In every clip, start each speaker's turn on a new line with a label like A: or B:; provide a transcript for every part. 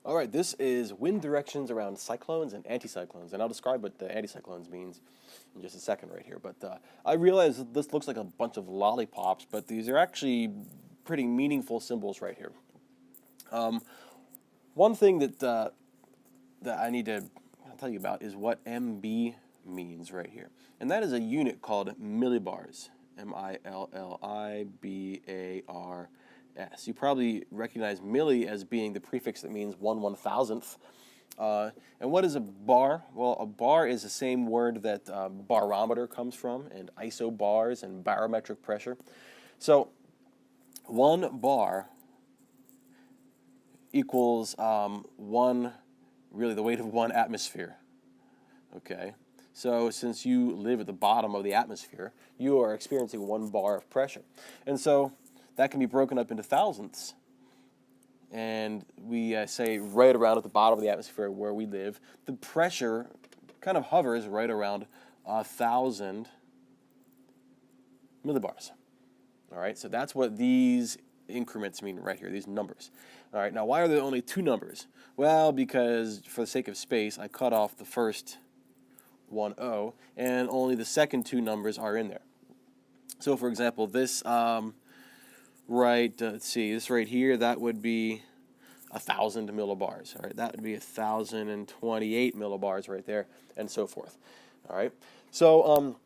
A: All right, this is wind directions around cyclones and anticyclones, and I'll describe what the anticyclones means in just a second right here. But I realize that this looks like a bunch of lollipops, but these are actually pretty meaningful symbols right here. One thing that I need to tell you about is what MB means right here, and that is a unit called millibars. MILLIBARS. You probably recognize milli as being the prefix that means 1/1000th. And what is a bar? Well, a bar is the same word that barometer comes from, and isobars and barometric pressure. So 1 bar equals really the weight of 1 atmosphere. Okay. So since you live at the bottom of the atmosphere, you are experiencing 1 bar of pressure. And so that can be broken up into thousandths. And we say right around at the bottom of the atmosphere where we live, the pressure kind of hovers right around 1,000 millibars. All right, so that's what these increments mean right here, these numbers. All right, now why are there only 2 numbers? Well, because for the sake of space, I cut off the first 10, and only the second 2 numbers are in there. So, for example, this, let's see, this right here, that would be 1,000 millibars. All right, that would be 1,028 millibars right there, and so forth. All right, so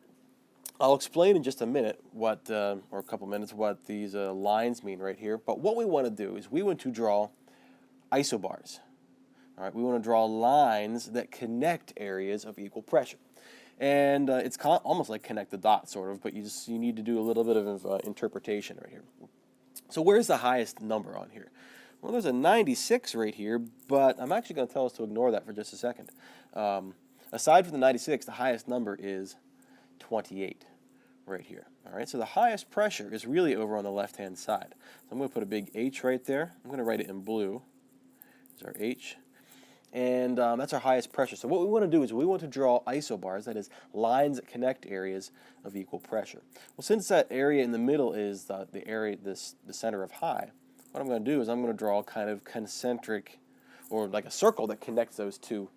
A: I'll explain in just a minute what, or a couple minutes, what these lines mean right here. But what we want to do is we want to draw isobars. All right, we want to draw lines that connect areas of equal pressure. And it's almost like connect the dots, sort of, but you need to do a little bit of interpretation right here. So where's the highest number on here? Well, there's a 96 right here, but I'm actually going to tell us to ignore that for just a second. Aside from the 96, the highest number is 28 right here. All right, so the highest pressure is really over on the left-hand side. So I'm going to put a big H right there. I'm going to write it in blue. There's our H. And that's our highest pressure. So what we want to do is we want to draw isobars, that is, lines that connect areas of equal pressure. Well, since that area in the middle is the area, the center of high, what I'm going to do is I'm going to draw kind of concentric, or like a circle that connects those 2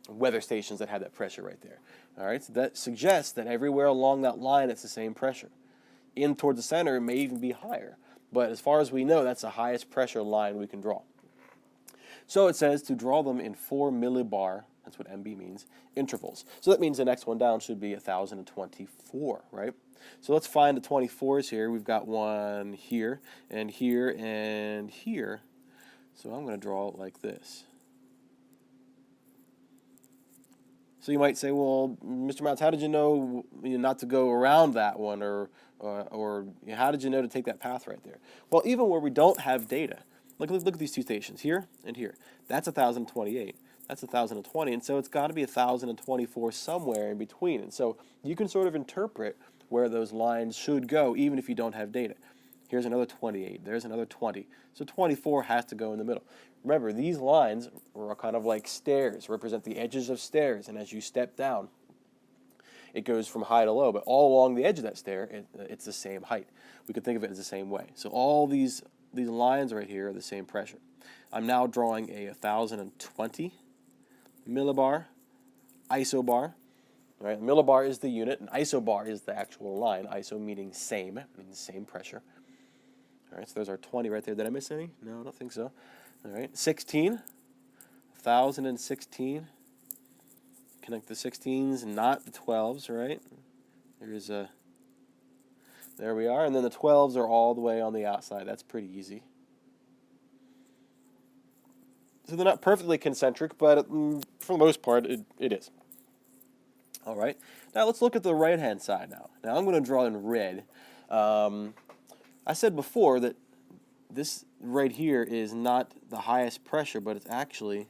A: weather stations that have that pressure right there. All right, so that suggests that everywhere along that line it's the same pressure. In towards the center, it may even be higher. But as far as we know, that's the highest pressure line we can draw. So it says to draw them in 4 millibar, that's what MB means, intervals. So that means the next one down should be 1,024, right? So let's find the 24s here. We've got one here, and here, and here. So I'm going to draw it like this. So you might say, well, Mr. Mounts, how did you know not to go around that one, or how did you know to take that path right there? Well, even where we don't have data, look at these 2 stations, here and here. That's 1,028. That's 1,020, and so it's got to be 1,024 somewhere in between. And so you can sort of interpret where those lines should go, even if you don't have data. Here's another 28. There's another 20. So 24 has to go in the middle. Remember, these lines are kind of like stairs, represent the edges of stairs, and as you step down, it goes from high to low. But all along the edge of that stair, it's the same height. We could think of it as the same way. So all these lines right here are the same pressure. I'm now drawing a 1,020 millibar isobar. All right, millibar is the unit, and isobar is the actual line. Iso meaning same, means same pressure. All right, so there's our 20 right there. Did I miss any? No, I don't think so. All right, 16, 1,016. Connect the 16s, not the 12s, right? There we are, and then the 12s are all the way on the outside. That's pretty easy. So they're not perfectly concentric, but for the most part, it is. All right, now let's look at the right-hand side now. Now I'm going to draw in red. I said before that this right here is not the highest pressure, but it's actually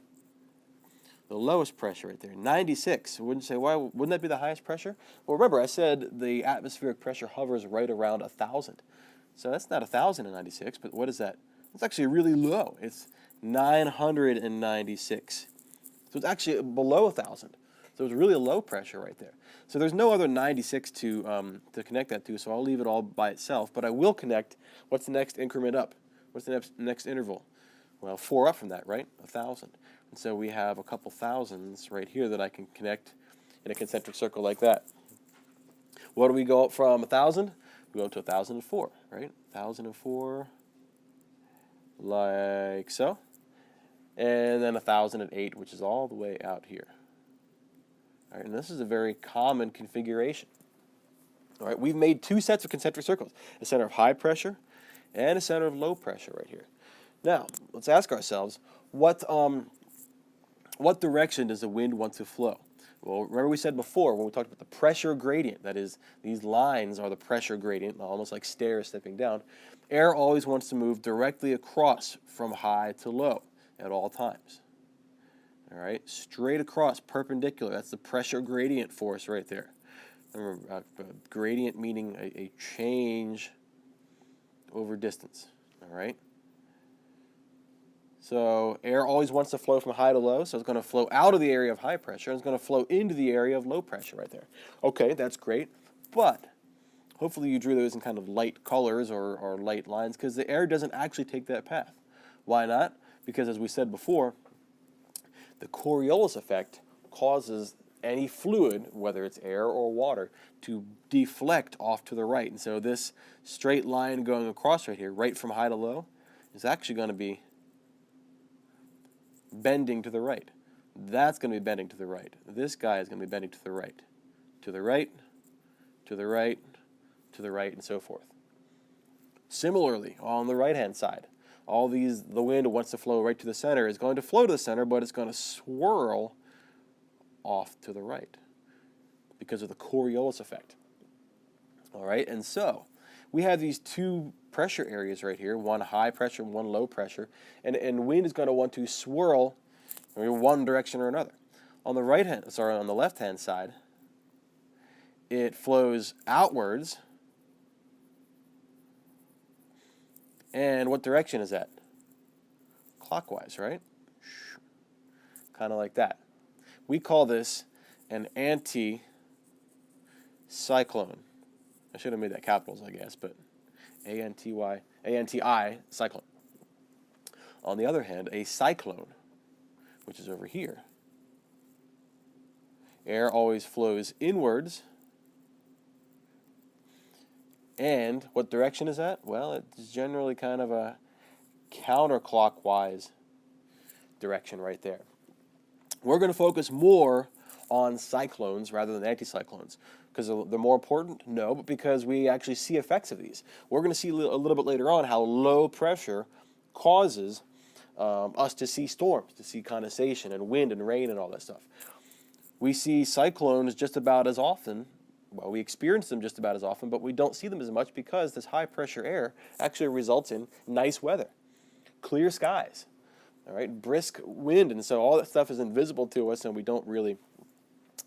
A: the lowest pressure right there, 96. Wouldn't say, why wouldn't that be the highest pressure? Well, remember, I said the atmospheric pressure hovers right around 1,000. So that's not 1,096, but what is that? It's actually really low. It's 996. So it's actually below 1,000. So it's really a low pressure right there. So there's no other 96 to connect that to, so I'll leave it all by itself. But I will connect, what's the next increment up? What's the next interval? Well, 4 up from that, right? 1,000. And so we have a couple thousands right here that I can connect in a concentric circle like that. What do we go up from 1,000? We go up to 1,004, right? 1,004, like so. And then 1,008, which is all the way out here. All right, and this is a very common configuration. All right, we've made 2 sets of concentric circles, a center of high pressure and a center of low pressure right here. Now, let's ask ourselves, what direction does the wind want to flow? Well, remember we said before when we talked about the pressure gradient, that is, these lines are the pressure gradient, almost like stairs stepping down. Air always wants to move directly across from high to low at all times. All right, straight across, perpendicular. That's the pressure gradient force right there. Remember, gradient meaning a change over distance. All right. So air always wants to flow from high to low, so it's going to flow out of the area of high pressure, and it's going to flow into the area of low pressure right there. Okay, that's great, but hopefully you drew those in kind of light colors or light lines, because the air doesn't actually take that path. Why not? Because as we said before, the Coriolis effect causes any fluid, whether it's air or water, to deflect off to the right. And so this straight line going across right here, right from high to low, is actually going to be bending to the right. That's going to be bending to the right. This guy is going to be bending to the right, to the right, to the right, to the right, and so forth. Similarly, on the right-hand side, the wind wants to flow right to the center, is going to flow to the center, but it's going to swirl off to the right because of the Coriolis effect. All right, and so we have these 2 pressure areas right here, one high pressure and one low pressure, and wind is going to want to swirl in one direction or another. On the on the left-hand side, it flows outwards. And what direction is that? Clockwise, right? Kind of like that. We call this an anticyclone. I should have made that capitals, I guess, but A-N-T-I, cyclone. On the other hand, a cyclone, which is over here. Air always flows inwards. And what direction is that? Well, it's generally kind of a counterclockwise direction right there. We're going to focus more on cyclones rather than anticyclones. Because they're more important? No, but because we actually see effects of these. We're going to see a little bit later on how low pressure causes us to see storms, to see condensation and wind and rain and all that stuff. We see cyclones just about as often. Well, we experience them just about as often, but we don't see them as much because this high pressure air actually results in nice weather, clear skies, all right, brisk wind, and so all that stuff is invisible to us, and we don't really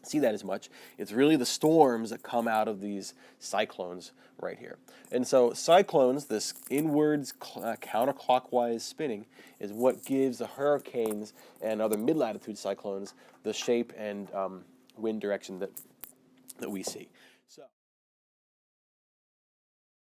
A: see that as much. It's really the storms that come out of these cyclones right here. And so cyclones, this inwards counterclockwise spinning, is what gives the hurricanes and other mid-latitude cyclones the shape and wind direction that we see. So